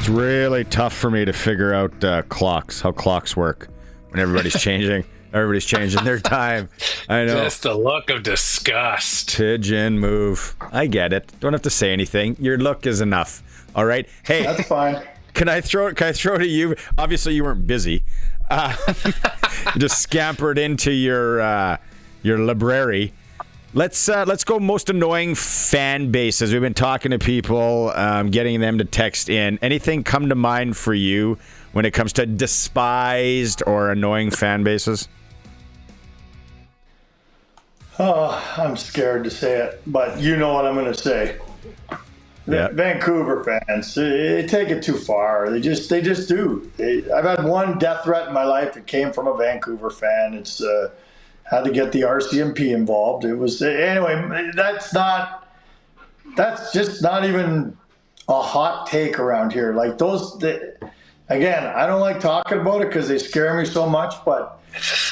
It's really tough for me to figure out how clocks work when everybody's changing. Everybody's changing their time. I know. Just a look of disgust. Pigeon move. I get it. Don't have to say anything. Your look is enough. All right. Hey, that's fine. Can I throw to you? Obviously, you weren't busy. Just scampered into your library. Let's go most annoying fan bases. We've been talking to people, getting them to text in. Anything come to mind for you when it comes to despised or annoying fan bases? Oh, I'm scared to say it, but you know what I'm going to say. Yeah. Vancouver fans, they take it too far. They just do. I've had one death threat in my life. It came from a Vancouver fan. It's had to get the RCMP involved. It was anyway. That's just not even a hot take around here. Like those. Again, I don't like talking about it because they scare me so much. But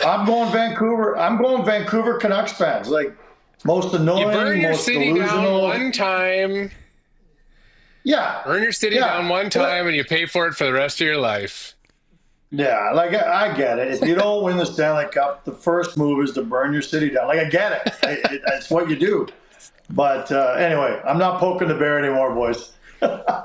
I'm going Vancouver. I'm going Vancouver Canucks fans. Like most annoying, you burn your most city delusional. down one time. Yeah. Burn your city down one time and you pay for it for the rest of your life. Yeah, like I get it. If you don't win the Stanley Cup, the first move is to burn your city down. Like I get it. It's what you do. But anyway, I'm not poking the bear anymore, boys.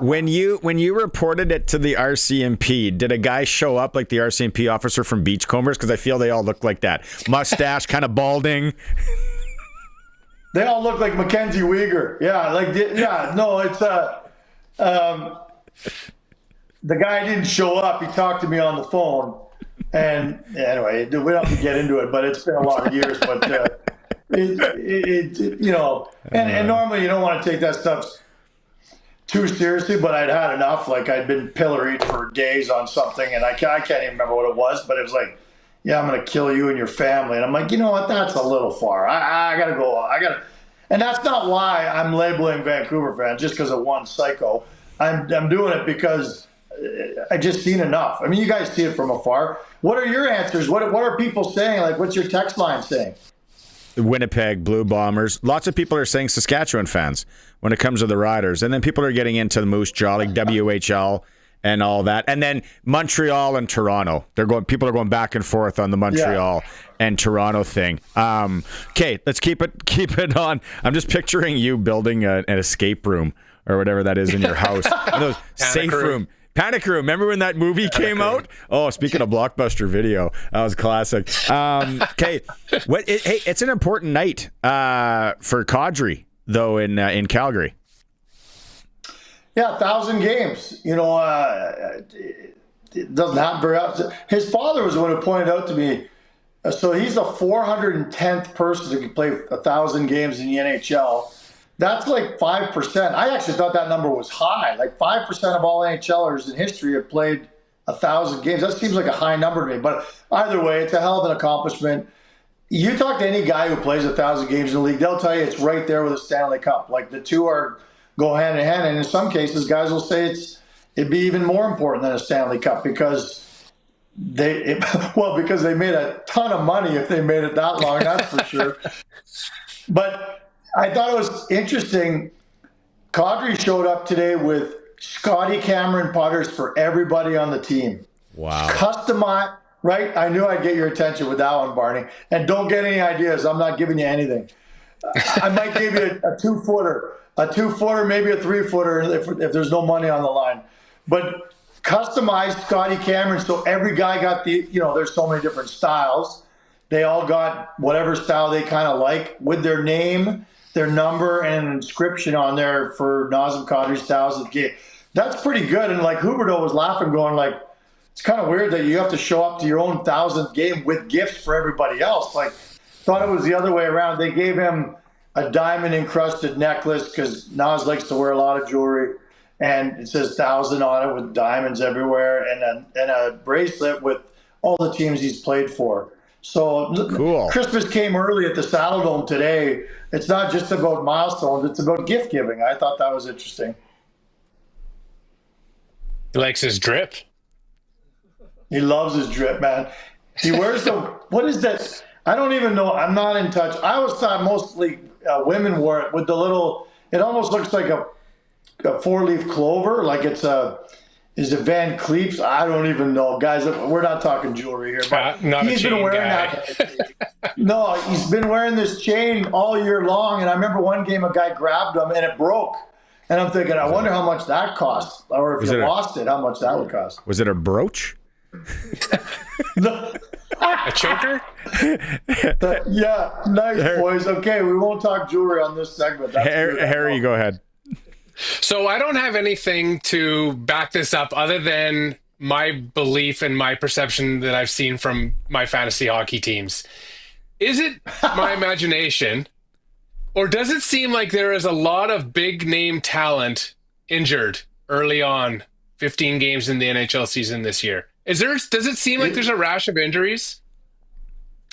When you reported it to the RCMP, did a guy show up like the RCMP officer from Beachcombers? Because I feel they all look like that. Mustache, kind of balding. They all look like Mackenzie Weegar. The guy didn't show up. He talked to me on the phone. And anyway, we don't have to get into it, but it's been a lot of years. But, and normally you don't want to take that stuff too seriously, but I'd had enough. Like I'd been pilloried for days on something, and I can't even remember what it was, but it was like, yeah, I'm going to kill you and your family. And I'm like, you know what? That's a little far. I got to go. And that's not why I'm labeling Vancouver fans just because of one psycho. I'm doing it because I just seen enough. I mean, you guys see it from afar. What are your answers? What are people saying? Like, what's your text line saying? Winnipeg Blue Bombers. Lots of people are saying Saskatchewan fans when it comes to the Riders. And then people are getting into the Moose Jaw, like WHL and all that. And then Montreal and Toronto. People are going back and forth on the Montreal and Toronto thing. Okay, let's keep it on. I'm just picturing you building an escape room or whatever that is in your house. Safe room. Panic Room. Remember when that movie came out? Oh, speaking of Blockbuster Video, that was classic. Okay, it's an important night for Kadri, though, in Calgary. Yeah, 1,000 games. You know, it doesn't happen very often. His father was the one who pointed out to me. So he's the 410th person who can play 1,000 games in the NHL. That's like 5%. I actually thought that number was high. Like 5% of all NHLers in history have played 1,000 games. That seems like a high number to me. But either way, it's a hell of an accomplishment. You talk to any guy who plays 1,000 games in the league, they'll tell you it's right there with a Stanley Cup. Like the two go hand in hand. And in some cases, guys will say it'd be even more important than a Stanley Cup because they made a ton of money if they made it that long. That's for sure. But I thought it was interesting. Kadri showed up today with Scotty Cameron putters for everybody on the team. Wow. Customize, right? I knew I'd get your attention with that one, Barney. And don't get any ideas. I'm not giving you anything. I might give you a 2-footer, maybe a 3-footer if there's no money on the line. But customize Scotty Cameron so every guy got there's so many different styles. They all got whatever style they kind of like with their name, their number, and an inscription on there for Nazem Kadri's 1,000th game. That's pretty good. And like Huberdeau was laughing, going like, it's kind of weird that you have to show up to your own 1,000th game with gifts for everybody else. Like, thought it was the other way around. They gave him a diamond encrusted necklace because Naz likes to wear a lot of jewelry, and it says 1,000 on it with diamonds everywhere, and a bracelet with all the teams he's played for. So cool. Christmas came early at the Saddle Dome today. It's not just about milestones, it's about gift giving. I thought that was interesting. He likes his drip. He loves his drip, man. He wears what is that? I don't even know. I'm not in touch. I always thought mostly women wore it with the little, it almost looks like a 4-leaf clover. Like it's Is it Van Cleef's? I don't even know. Guys, we're not talking jewelry here. But Not he's a chain been wearing guy. that. No, he's been wearing this chain all year long. And I remember one game a guy grabbed him and it broke. And I'm thinking, I wonder how much that cost. Or if you lost it, how much that would cost. Was it a brooch? A choker? Yeah, nice, boys. Okay, we won't talk jewelry on this segment. Harry, go ahead. So I don't have anything to back this up other than my belief and my perception that I've seen from my fantasy hockey teams. Is it my imagination, or does it seem like there is a lot of big name talent injured early on, 15 games in the NHL season this year? Does it seem like there's a rash of injuries?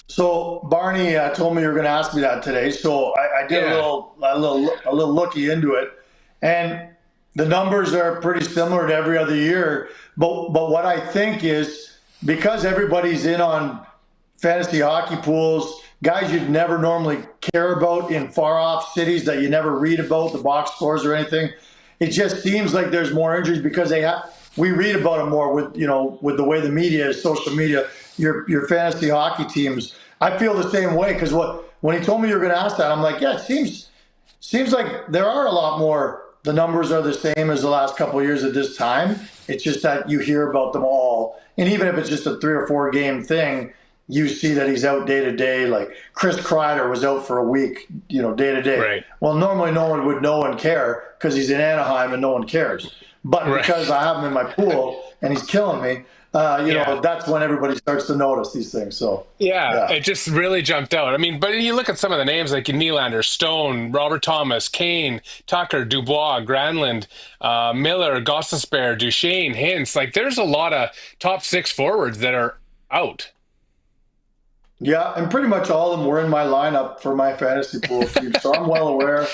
So Barney told me you were going to ask me that today. So I did a little looky into it, and the numbers are pretty similar to every other year. But what I think is, because everybody's in on fantasy hockey pools, guys you'd never normally care about in far off cities that you never read about the box scores or anything. It just seems like there's more injuries because we read about them more with the way the media is, social media. Your fantasy hockey teams. I feel the same way because when he told me you were going to ask that, I'm like, yeah, it seems like there are a lot more. The numbers are the same as the last couple of years at this time. It's just that you hear about them all, and even if it's just a 3 or 4 game thing, you see that he's out day to day. Like Chris Kreider was out for a week, day to day. Right. Well, normally no one would know and care because he's in Anaheim and no one cares. But because I have him in my pool and he's killing me, that's when everybody starts to notice these things. So it just really jumped out. I mean, but you look at some of the names like Nylander, Stone, Robert Thomas, Kane, Tucker, Dubois, Granlund, Miller, Gostisbehere, Duchesne, Hintz. Like there's a lot of top 6 forwards that are out. Yeah, and pretty much all of them were in my lineup for my fantasy pool team, so I'm well aware.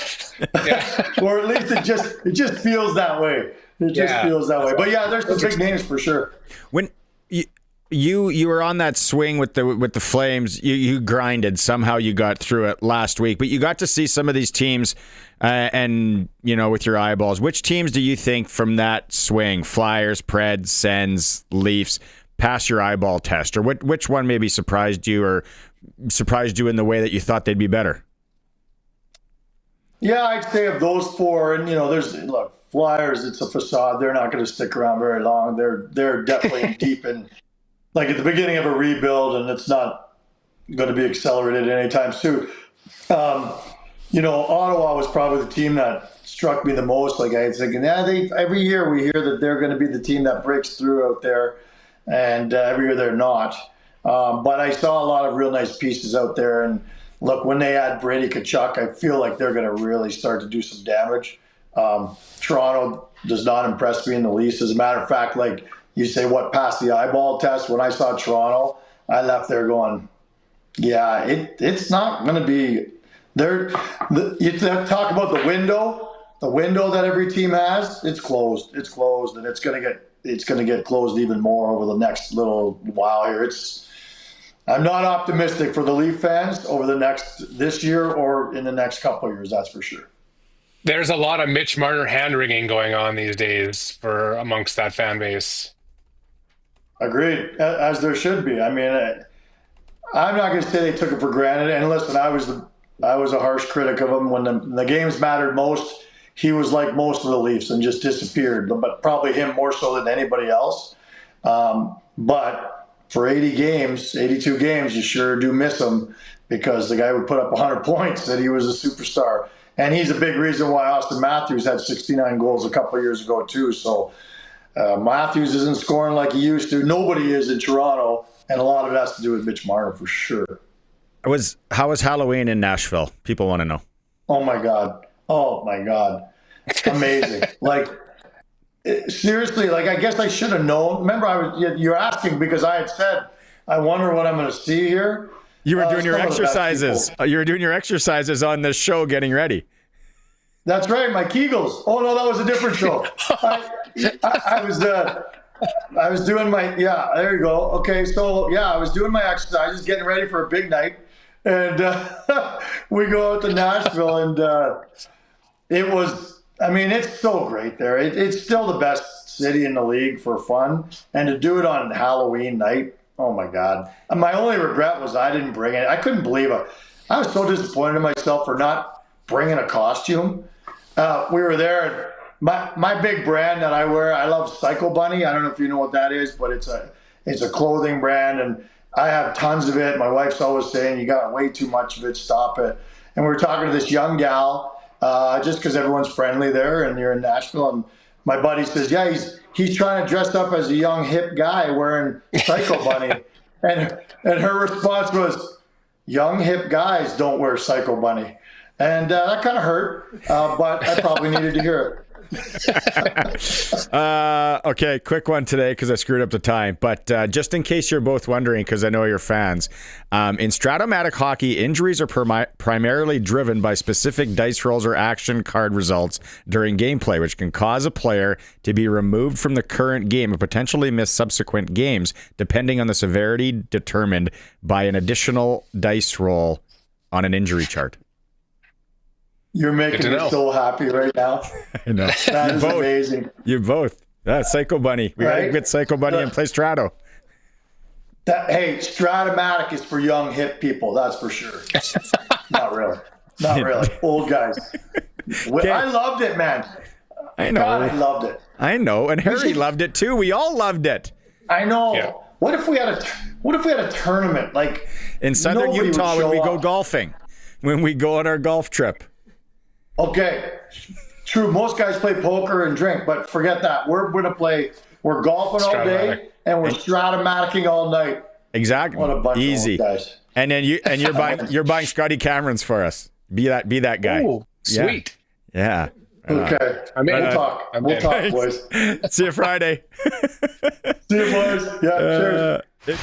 Or at least it just feels that way. It just feels that way. But yeah, there's some big names for sure. When you were on that swing with the Flames, you grinded. Somehow you got through it last week, but you got to see some of these teams, and with your eyeballs. Which teams do you think from that swing? Flyers, Preds, Sens, Leafs. Pass your eyeball test, or which one maybe surprised you in the way that you thought they'd be better? Yeah, I'd say of those 4, and look, Flyers, it's a facade. They're not going to stick around very long. They're definitely deep in, like at the beginning of a rebuild, and it's not going to be accelerated anytime soon. Ottawa was probably the team that struck me the most. Like I was thinking, every year we hear that they're going to be the team that breaks through out there. And every year they're not. But I saw a lot of real nice pieces out there. And look, when they add Brady Tkachuk, I feel like they're going to really start to do some damage. Toronto does not impress me in the least. As a matter of fact, like you say, pass the eyeball test? When I saw Toronto, I left there going, yeah, it's not going to be there. You talk about the window that every team has. It's closed, and it's going to get closed even more over the next little while here. I'm not optimistic for the Leaf fans over this year or in the next couple of years. That's for sure. There's a lot of Mitch Marner hand-wringing going on these days amongst that fan base. Agreed, as there should be. I mean, I'm not going to say they took it for granted. And listen, I was a harsh critic of him when the games mattered most. He was like most of the Leafs and just disappeared, but probably him more so than anybody else. But for 82 games, you sure do miss him because the guy would put up 100 points that he was a superstar. And he's a big reason why Austin Matthews had 69 goals a couple of years ago too. So Matthews isn't scoring like he used to. Nobody is in Toronto, and a lot of it has to do with Mitch Marner for sure. How was Halloween in Nashville? People want to know. Oh my God. Amazing. Like, seriously, like I guess I should have known. Remember, you're asking because I had said, I wonder what I'm going to see here. You were doing your exercises. You were doing your exercises on this show getting ready. That's right, my Kegels. Oh, no, that was a different show. I was doing my, there you go. Okay, so, I was doing my exercises, getting ready for a big night. And we go out to Nashville, and it was, I mean, it's so great there. It's still the best city in the league for fun, and to do it on Halloween night, oh my God. And my only regret was I didn't bring it. I couldn't believe it. I was so disappointed in myself for not bringing a costume. We were there. My big brand that I wear, I love Psycho Bunny. I don't know if you know what that is, but it's a clothing brand, and I have tons of it. My wife's always saying, you got way too much of it, stop it. And we were talking to this young gal, just because everyone's friendly there and you're in Nashville. And my buddy says, yeah, he's trying to dress up as a young hip guy wearing Psycho Bunny. and her response was, young hip guys don't wear Psycho Bunny. And that kind of hurt, but I probably needed to hear it. Okay, quick one today because I screwed up the time. But just in case you're both wondering, because I know you're fans, in Stratomatic hockey, injuries are primarily driven by specific dice rolls or action card results during gameplay, which can cause a player to be removed from the current game and potentially miss subsequent games, depending on the severity determined by an additional dice roll on an injury chart. You're making me so happy right now. I know. That is amazing. You both. Psycho Bunny. We got to get Psycho Bunny and play Strato. Hey, Stratomatic is for young hip people. That's for sure. Not really. Not really. Old guys. I loved it, man. I know. God, I loved it. I know. And Harry loved it too. We all loved it. I know. Yeah. What if we had a tournament like in Southern Utah when we go golfing, when we go on our golf trip? Okay, true. Most guys play poker and drink, but forget that. We're golfing all day and we're Stratomaticing all night. Exactly. What a bunch Easy. of old guys. And then you're buying Scotty Camerons for us. Be that guy. Ooh, sweet. Yeah. Okay. We'll talk. We'll talk, boys. See you Friday. See you, boys. Yeah. Cheers.